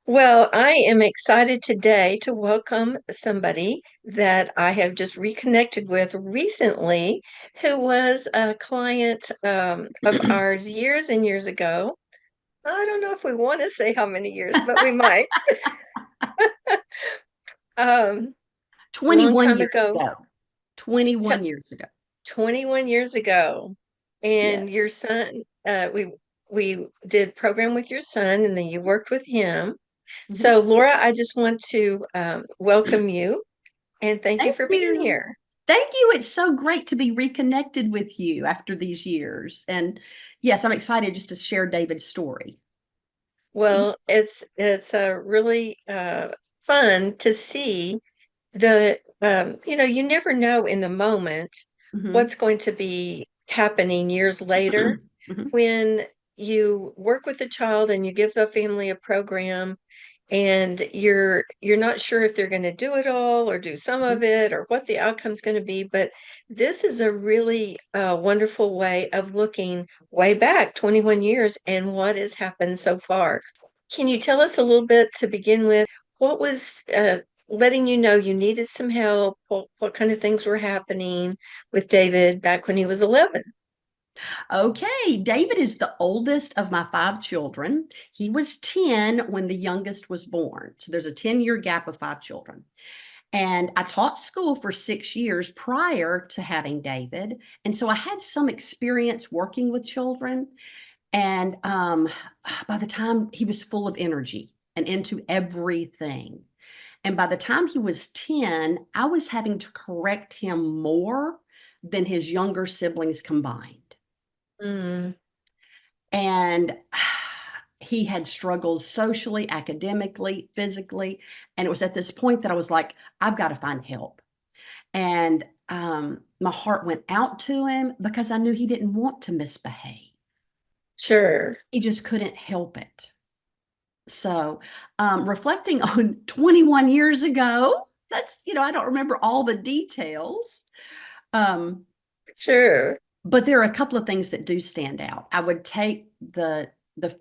Well, I am excited today to welcome somebody that I have just reconnected with recently, who was a client of ours years and years ago. I don't know if we want to say how many years, but we might. Um, long 21 time years ago, ago. t 21 years ago. 21 years ago. Yes. And your son, we did program with your son, and then you worked with him. Mhm. So, Laura, I just want to welcome you and thank you Thank for being you. here. Thank you. It's so great to be reconnected with you after these years. And yes, I'm excited just to share David's story. Well, it's really fun to see you never know in the moment Mhm. what's going to be happening years later Mhm. when you work with a child and you give the family a program and you're not sure if they're going to do it all or do some of Mhm. it or what the outcome's going to be, but this is a really wonderful way of looking way back 21 years and what has happened so far. Can you tell us a little bit to begin with? What was letting you know you needed some help? What kind of things were happening with David back when he was 11? Okay, David is the oldest of my five children. He was 10 when the youngest was born. So there's a 10-year gap of five children. And I taught school for 6 years prior to having David. And so I had some experience working with children. And by the time he was full of energy and into everything. And by the time he was 10, I was having to correct him more than his younger siblings combined. Mm, And he had struggles socially, academically, physically. And it was at this point that I was like, I've got to find help. And my heart went out to him because I knew he didn't want to misbehave. sure. He just couldn't help it. So, reflecting on 21 years ago, I don't remember all the details. Um, Sure. but there are a couple of things that do stand out. I would take the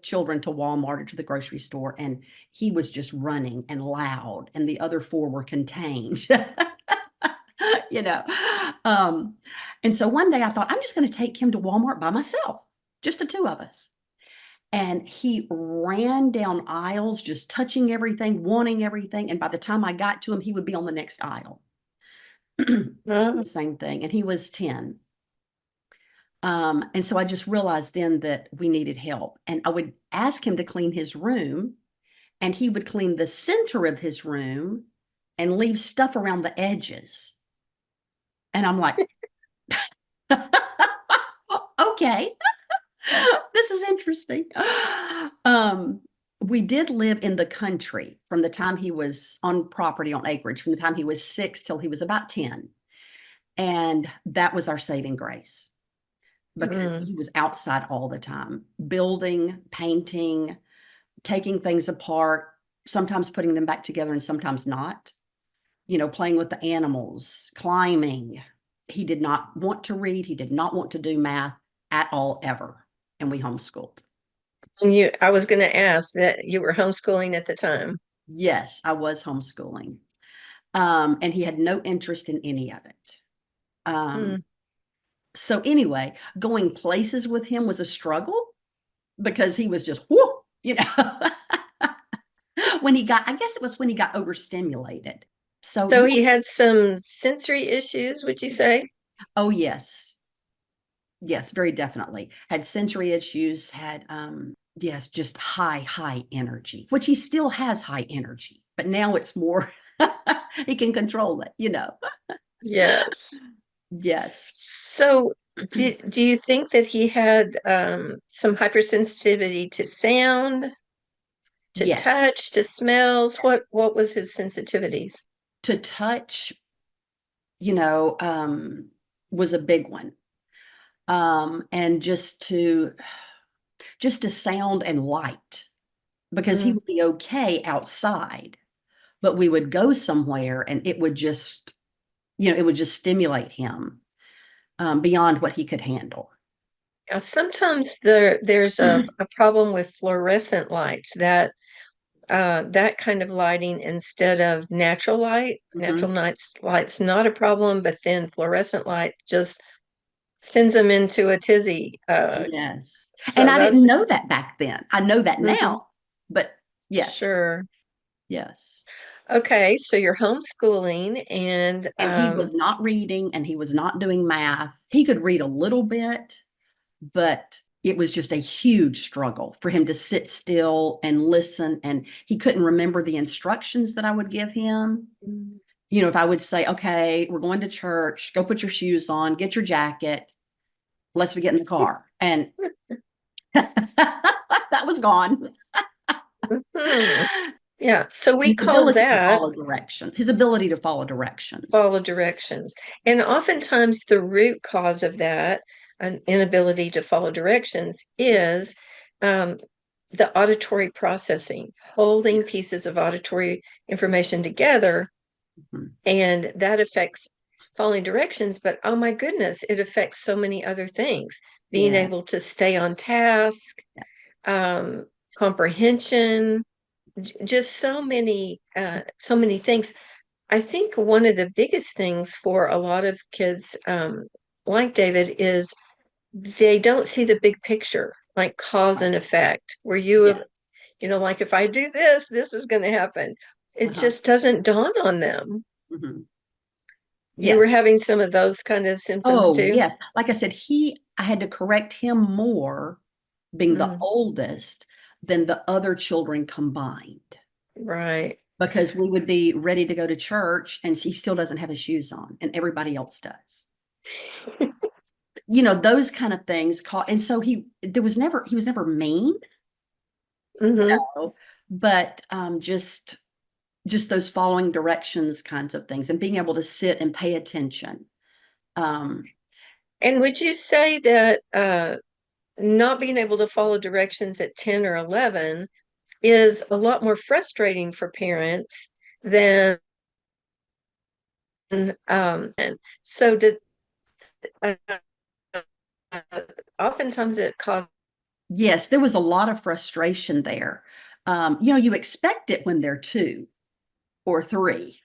children to Walmart or to the grocery store, and he was just running and loud, and the other four were contained. you know. Um, and so one day I thought, I'm just going to take him to Walmart by myself, just the two of us. And he ran down aisles, just touching everything, wanting everything. And by the time I got to him, he would be on the next aisle. Uh, Same thing. And he was 10. And so I just realized then that we needed help. And I would ask him to clean his room, and he would clean the center of his room and leave stuff around the edges. And I'm like, okay, this is interesting. Um, we did live in the country from the time he was on property on acreage, from the time he was 6 till he was about 10. And that was our saving grace because mm. he was outside all the time, building, painting, taking things apart, sometimes putting them back together and sometimes not, playing with the animals, climbing. He did not want to read. He did not want to do math at all, ever. And we homeschooled. And I was going to ask that you were homeschooling at the time. Yes, I was homeschooling. And he had no interest in any of it. Um, Mm. so anyway, going places with him was a struggle because he was just whoo, I guess it was when he got overstimulated. So So yeah, he had some sensory issues, would you say? oh yes, yes, very definitely. Had sensory issues, had yes, just high energy, which he still has high energy, but now it's more he can control it. Yes. Yes. So do you think that he had some hypersensitivity to sound, to Yes. touch, to smells? What was his sensitivities? To touch, you know, was a big one. And just to sound and light, because he Mm. would be okay outside, but we would go somewhere and it would just stimulate him beyond what he could handle. Now, sometimes there's a problem with fluorescent lights that that kind of lighting instead of natural light. Natural Mhm. light's not a problem, but then fluorescent light just sends them into a tizzy. Yes. And So I didn't that's know that back then. I know that mhm, now, but yes, sure. yes. Okay, so you're homeschooling and And he was not reading and he was not doing math. He could read a little bit, but it was just a huge struggle for him to sit still and listen. And he couldn't remember the instructions that I would give him. You know, if I would say, okay, we're going to church, go put your shoes on, get your jacket, let's get in the car. And that was gone. Mhm. Yeah, so we His call ability to that follow directions, his ability to follow directions. follow directions. And oftentimes the root cause of that, an inability to follow directions, is um, the auditory processing, holding Yeah. pieces of auditory information together, Mhm. and that affects following directions. But oh my goodness, it affects so many other things. Being Yeah. able to stay on task, Yeah. um, comprehension, just so many things. I think one of the biggest things for a lot of kids, like David, is they don't see the big picture, like cause Right. and effect, where Yeah. like if I do this, this is going to happen. It Uh-huh. just doesn't dawn on them. Mhm. You were Yes. having some of those kind of symptoms Oh, too? yes. Like I said, I had to correct him more being the Mm, oldest than the other children combined right. because we would be ready to go to church and he still doesn't have his shoes on and everybody else does. You know, those kind of things and so he was never mean, Hmm. no, but just those following directions kinds of things and being able to sit and pay attention. Um, And would you say that not being able to follow directions at 10 or 11 is a lot more frustrating for parents than and so did uh, oftentimes it causes yes, there was a lot of frustration there. You know, you expect it when they're 2 or 3,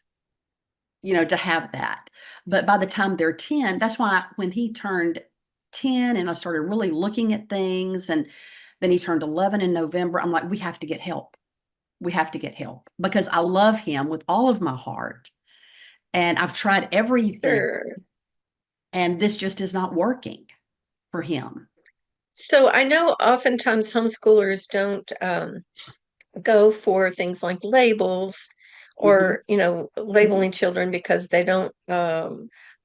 you know, to have that. But by the time they're 10, that's why when he turned 10 and I started really looking at things and then he turned 11 in November, I'm like, we have to get help. We have to get help because I love him with all of my heart. And I've tried everything sure. and this just is not working for him. So I know oftentimes homeschoolers don't go for things like labels Mhm. or, Mhm. labeling children because they don't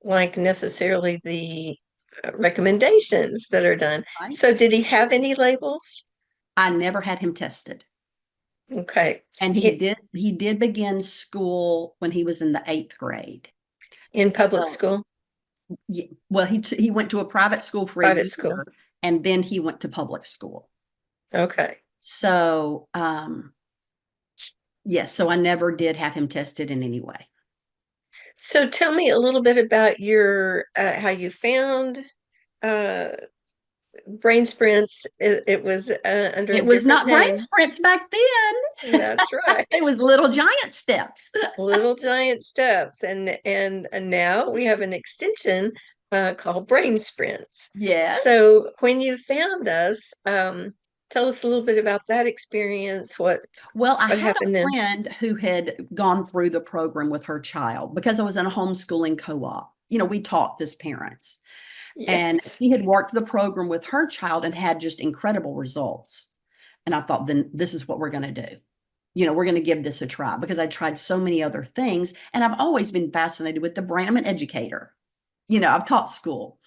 like necessarily the recommendations that are done. Right? So did he have any labels? I never had him tested. Okay. And It he did begin school when he was in the 8th grade. in public So, school, well, he went to a private school for a private school. year and then he went to public school. Okay. So, yes, so I never did have him tested in any way. So tell me a little bit about your how you found uh brain sprints. It was under It a was different not brain name. sprints back then. That's right. It was little giant steps. Little Giant Steps. And now we have an extension called Brain Sprints. Yes. So when you found us, tell us a little bit about that experience. Well, I What had happened a then? friend who had gone through the program with her child because I was in a homeschooling co-op. You know, we talked as parents. And Yes. she had worked the program with her child and had just incredible results. And I thought, then this is what we're going to do. You know, we're going to give this a try because I tried so many other things. And I've always been fascinated with the brain. I'm an educator. You know, I've taught school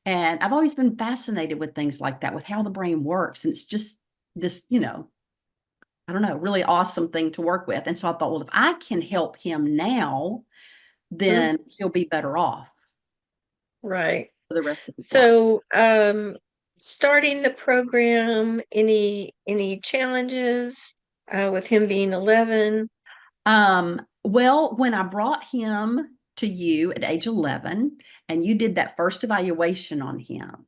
and I've always been fascinated with things like that, with how the brain works. And it's just this, you know, I don't know, really awesome thing to work with. And so I thought, well, if I can help him now, Mm, then he'll be better off right. for the rest of his life. So, starting the program, any challenges with him being 11? Well, when I brought him to you at age 11 and you did that first evaluation on him,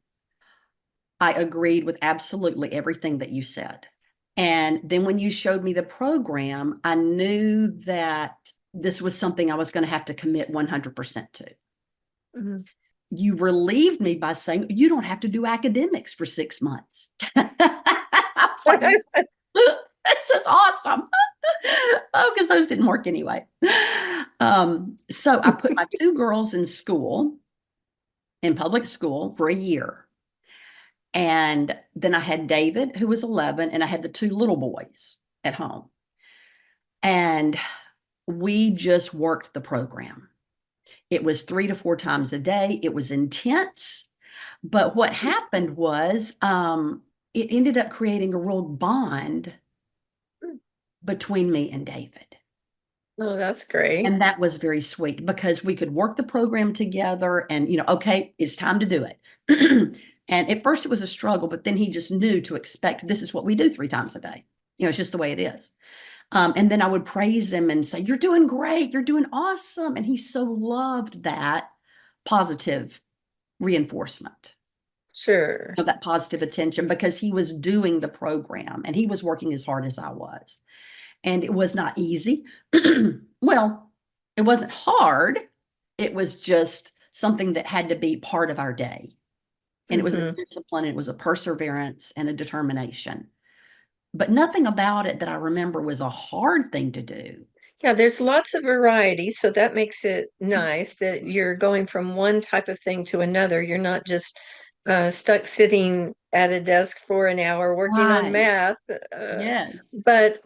I agreed with absolutely everything that you said. And then when you showed me the program, I knew that this was something I was going to have to commit 100% to. Mhm. You relieved me by saying you don't have to do academics for 6 months. I was like, this is awesome. Oh, because those didn't work anyway. So I put my two girls in school, in public school, for a year. And then I had David, who was 11, and I had the two little boys at home. And we just worked the program. It was 3 to 4 times a day. It was intense. But what happened was it ended up creating a real bond between me and David. Oh, that's great. And that was very sweet because we could work the program together and, okay, it's time to do it. And at first it was a struggle, but then he just knew to expect this is what we do 3 times a day. It's just the way it is. And then I would praise him and say, you're doing great. You're doing awesome. And he so loved that positive reinforcement, Sure. that positive attention because he was doing the program and he was working as hard as I was. And it was not easy. Well, it wasn't hard. It was just something that had to be part of our day. And it was a discipline, it was a perseverance and a determination. But nothing about it that I remember was a hard thing to do. Yeah, there's lots of variety, so that makes it nice that you're going from one type of thing to another. You're not just stuck sitting at a desk for an hour working on Right. math. Yes. But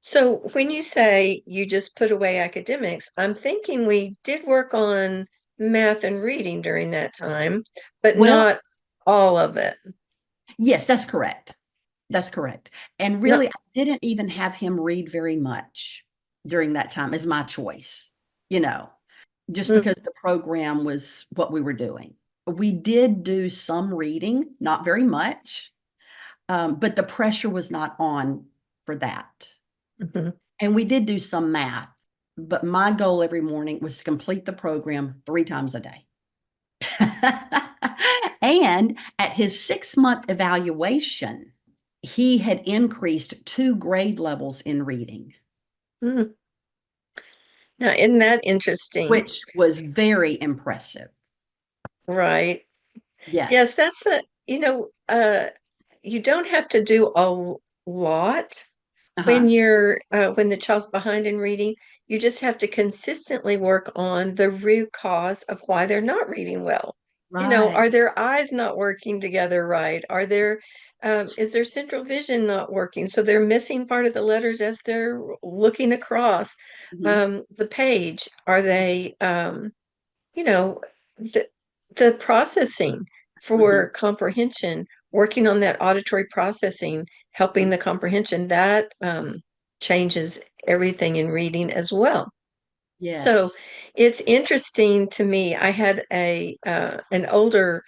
so when you say you just put away academics, I'm thinking we did work on math and reading during that time, but Well, not all of it. yes, that's correct. That's correct. And No, really, I didn't even have him read very much during that time as my choice, you know, just mm, because the program was what we were doing. We did do some reading, not very much, but the pressure was not on for that. mhm. And we did do some math, but my goal every morning was to complete the program 3 times a day. And at his 6 month evaluation, he had increased 2 grade levels in reading, Mm. Now, isn't that interesting? which was very impressive. Right. Yes, Yes. that's you don't have to do a lot when Uh-huh. you're when the child's behind in reading. You just have to consistently work on the root cause of why they're not reading well. Right. Are their eyes not working together right? Is their central vision not working? So they're missing part of the letters as they're looking across Mhm. the page. Are they you know, the the processing Mhm. for comprehension, working on that auditory processing, helping Mhm. the comprehension, that changes everything in reading as well. So Yes. it's interesting to me. I had an older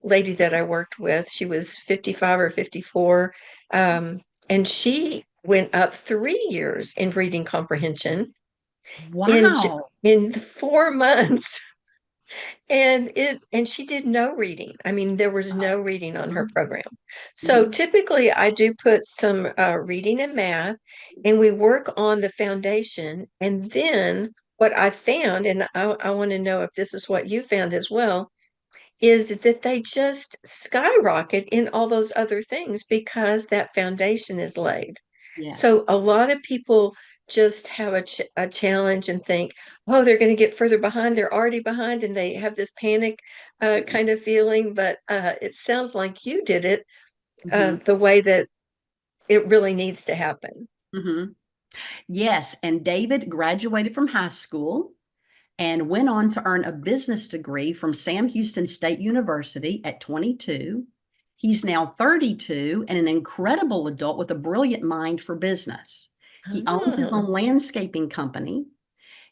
lady that I worked with. She was 55 or 54, and she went up 3 years in reading comprehension Wow. in 4 months. And she did no reading. I mean, there was Uh-huh. no reading on her Mhm. program. So Mhm. typically I do put some reading and math, and we work on the foundation. And then what I found, and I want to know if this is what you found as well, is that they just skyrocket in all those other things because that foundation is laid. So Yes. a lot of people just have a challenge and think, oh, they're going to get further behind. They're already behind, and they have this panic kind of feeling. But it sounds like you did it Mhm. the way that it really needs to happen. Mhm. Yes, and David graduated from high school and went on to earn a business degree from Sam Houston State University at 22. He's now 32 and an incredible adult with a brilliant mind for business. He owns his Oh, own landscaping company.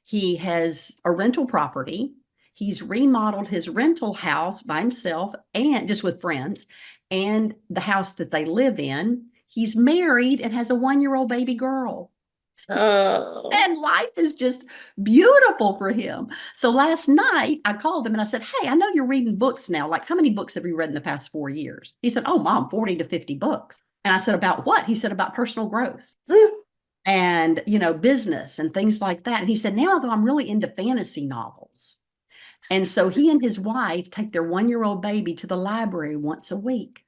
He has a rental property. He's remodeled his rental house by himself and just with friends and the house that they live in. He's married and has a 1 year old baby girl. oh, And life is just beautiful for him. So last night I called him and I said, hey, I know you're reading books now. Like, how many books have you read in the past 4 years? He said, oh, mom, 40 to 50 books. And I said, about what? He said, about personal growth Hmm. and, business and things like that. And he said, now though I'm really into fantasy novels. And so he and his wife take their 1-year-old baby to the library once a week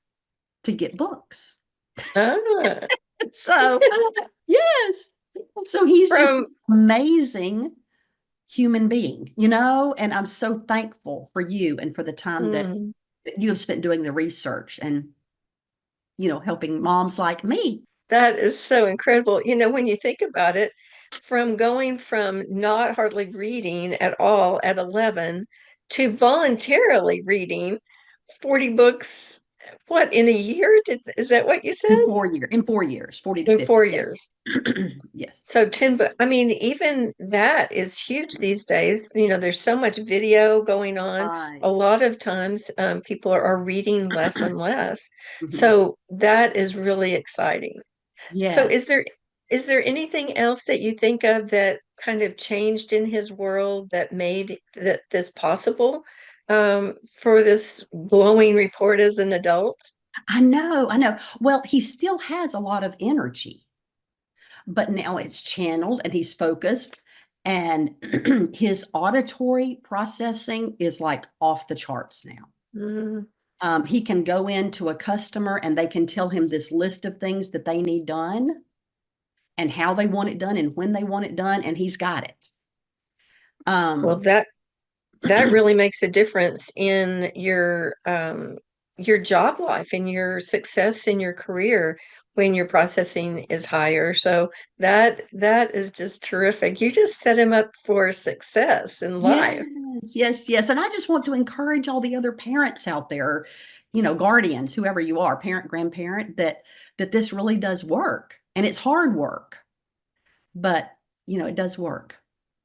to get books. Ah, So, yes. So he's just from an amazing human being, and I'm so thankful for you and for the time that mm, you have spent doing the research and, helping moms like me. that is so incredible. When you think about it, from going from not hardly reading at all at 11 to voluntarily reading 40 books, what, in a year? Is that what you said? In 4 years, 40 to In 50. 4 years. Yes. So 10, but I mean, even that is huge these days. There's so much video going on. A Right. lot of times, people are reading less and less. Mhm. So that is really exciting. So Yes. is there anything else that you think of that kind of changed in his world that made this possible, for this glowing report as an adult? I know, I know. Well, he still has a lot of energy, but now it's channeled and he's focused. And his auditory processing is like off the charts now. Mm, He can go into a customer and they can tell him this list of things that they need done and how they want it done and when they want it done, and he's got it. well, Um, that really makes a difference in your job life and your success in your career when your processing is higher. So that is just terrific. You just set him up for success in yes, life. yes, yes. And I just want to encourage all the other parents out there, guardians, whoever you are, parent, grandparent, that this really does work. And it's hard work, but it does work.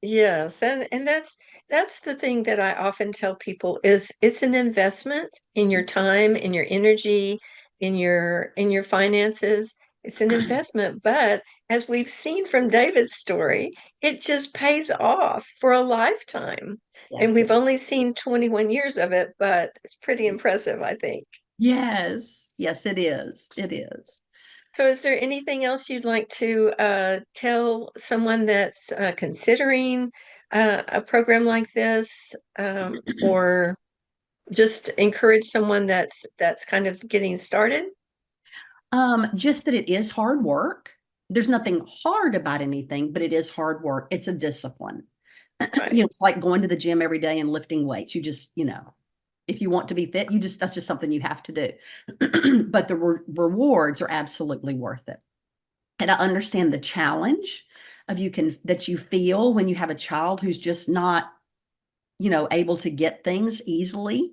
Yes, and that's the thing that I often tell people is it's an investment in your time, in your energy, in your finances. It's an investment, but as we've seen from David's story, it just pays off for a lifetime. And Yes, we've only seen 21 years of it, but it's pretty impressive, I think. yes, yes, it is. It is. So, is there anything else you'd like to tell someone that's considering a program like this, or just encourage someone that's kind of getting started? Just that it is hard work. There's nothing hard about anything, but it is hard work. It's a discipline. Right. It's like going to the gym every day and lifting weights. You just, if you want to be fit, that's just something you have to do. But the rewards are absolutely worth it. And I understand the challenge that you feel when you have a child who's just not, able to get things easily.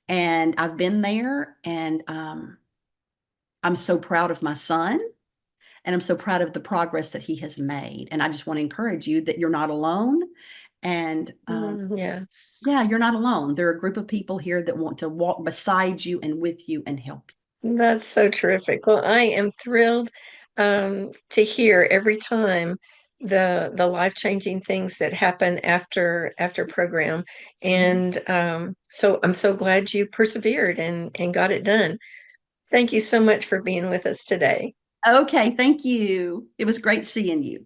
And I've been there, and I'm so proud of my son. And I'm so proud of the progress that he has made. And I just want to encourage you that you're not alone. And Yes. yeah, you're not alone. There are a group of people here that want to walk beside you and with you and help That's so terrific. Well, I am thrilled to hear every time the life-changing things that happen after program. you. Mhm. And so I'm so glad you persevered and got it done. Thank you so much for being with us today. Okay, thank you. It was great seeing you.